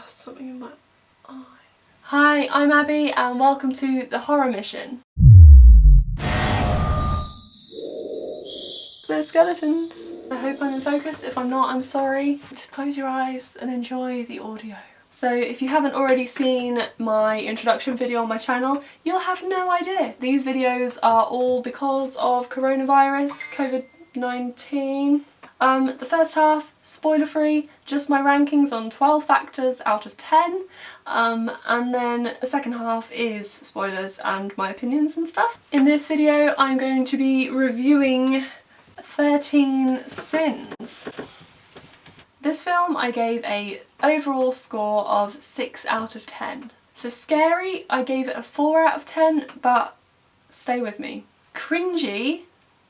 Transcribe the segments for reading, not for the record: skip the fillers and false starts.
Something in my eye. Hi, I'm Abby and welcome to the Horror Mission. The skeletons. I hope I'm in focus. If I'm not, I'm sorry. Just close your eyes and enjoy the audio. So if you haven't already seen my introduction video on my channel, you'll have no idea. These videos are all because of coronavirus, COVID-19. The first half, spoiler free, just my rankings on 12 factors out of 10. And then the second half is spoilers and my opinions and stuff. In this video I'm going to be reviewing 13 Sins. This film I gave a overall score of 6 out of 10. For scary I gave it a 4 out of 10, but stay with me. Cringy,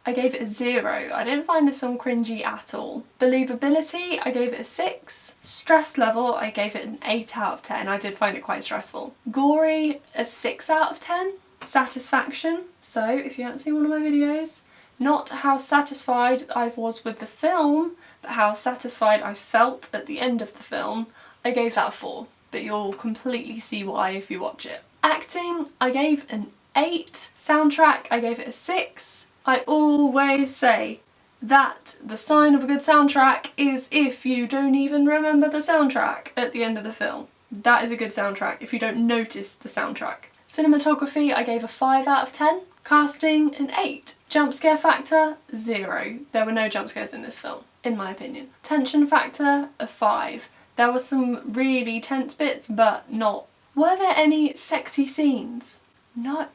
I gave it a 0. I didn't find this film cringy at all. Believability, I gave it a 6. Stress level, I gave it an 8 out of 10. I did find it quite stressful. Gory, a 6 out of 10. Satisfaction, so if you haven't seen one of my videos, not how satisfied I was with the film, but how satisfied I felt at the end of the film, I gave that a 4. But you'll completely see why if you watch it. Acting, I gave an 8. Soundtrack, I gave it a 6. I always say that the sign of a good soundtrack is if you don't even remember the soundtrack at the end of the film. That is a good soundtrack if you don't notice the soundtrack. Cinematography, I gave a 5 out of 10. Casting, an 8. Jump scare factor, 0. There were no jump scares in this film, in my opinion. Tension factor, a 5. There were some really tense bits, but not. Were there any sexy scenes? No.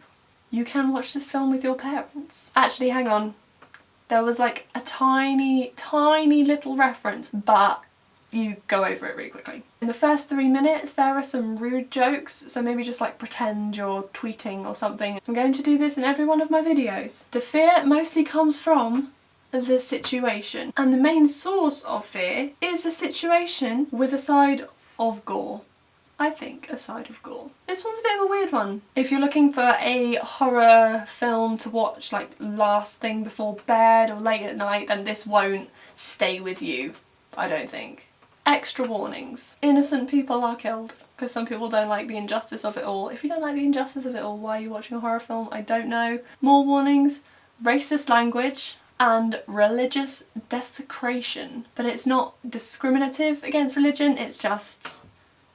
You can watch this film with your parents. Actually, hang on. There was like a tiny little reference, but you go over it really quickly. In the first 3 minutes there are some rude jokes, so maybe just like pretend you're tweeting or something. I'm going to do this in every one of my videos. The fear mostly comes from the situation, and the main source of fear is a situation with a side of gore. I think a side of gore. This one's a bit of a weird one. If you're looking for a horror film to watch like last thing before bed or late at night, then this won't stay with you, I don't think. Extra warnings. Innocent people are killed, because some people don't like the injustice of it all. If you don't like the injustice of it all, why are you watching a horror film? I don't know. More warnings. Racist language and religious desecration. But it's not discriminative against religion, it's just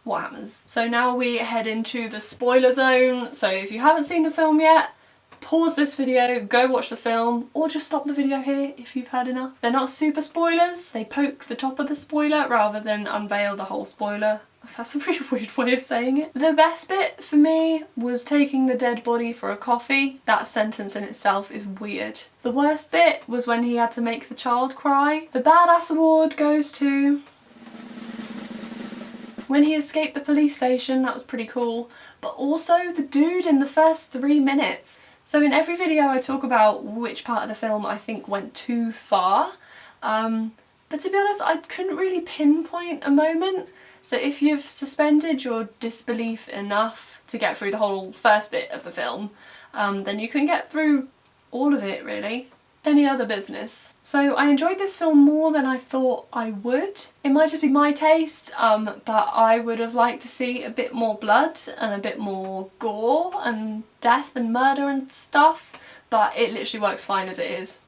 what happens. So now we head into the spoiler zone. So if you haven't seen the film yet, pause this video, go watch the film, or just stop the video here if you've had enough. They're not super spoilers, they poke the top of the spoiler rather than unveil the whole spoiler. That's a pretty weird way of saying it. The best bit for me was taking the dead body for a coffee. That sentence in itself is weird. The worst bit was when he had to make the child cry. The badass award goes to when he escaped the police station. That was pretty cool. But also the dude in the first 3 minutes. So in every video I talk about which part of the film I think went too far, but to be honest I couldn't really pinpoint a moment. So if you've suspended your disbelief enough to get through the whole first bit of the film, then you can get through all of it really. Any other business. So I enjoyed this film more than I thought I would. It might just be my taste, but I would have liked to see a bit more blood and a bit more gore and death and murder and stuff, but it literally works fine as it is.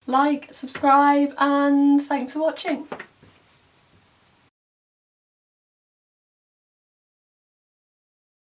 Like, subscribe, and thanks for watching.